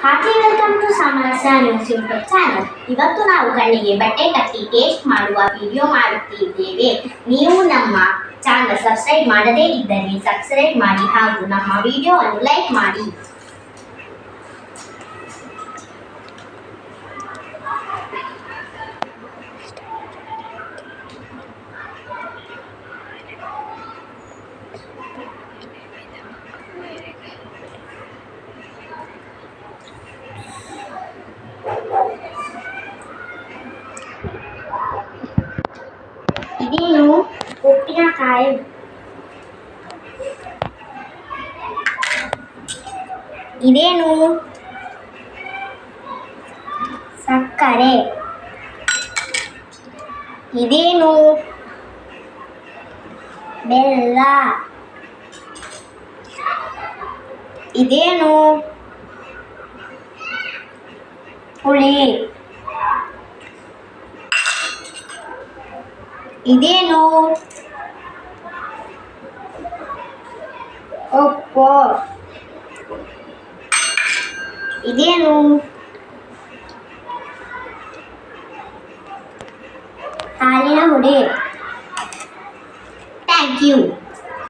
Hartley welcome to Samarasa news YouTube channel. ಇವತ್ತು ನಾವು ಕಣ್ಣಿಗೆ ಬಟ್ಟೆ ಕಟ್ಟಿ ಟೇಸ್ಟ್ ಮಾಡುವ ವಿಡಿಯೋ ಮಾಡುತ್ತಿದ್ದೇವೆ. ನೀವು ನಮ್ಮ ಚಾನಲ್ ಸಬ್ಸ್ಕ್ರೈಬ್ ಮಾಡದೇ ಇದ್ದರೆ ಸಬ್ಸ್ಕ್ರೈಬ್ ಮಾಡಿ ಹಾಗೂ ನಮ್ಮ ವಿಡಿಯೋವನ್ನು ಲೈಕ್ ಮಾಡಿ. ಇದೇನು ಉಪ್ಪಿನಕಾಯಿ, ಇದೇನು ಸಕ್ಕರೆ, ಇದೇನು ಬೆಲ್ಲ, ಇದೇನು ಹುಳಿ, ಇದೇನು ಉಪ್ಪು, ಇದೇನು ಹಾಲಿನ ಹುಡಿ. Thank you.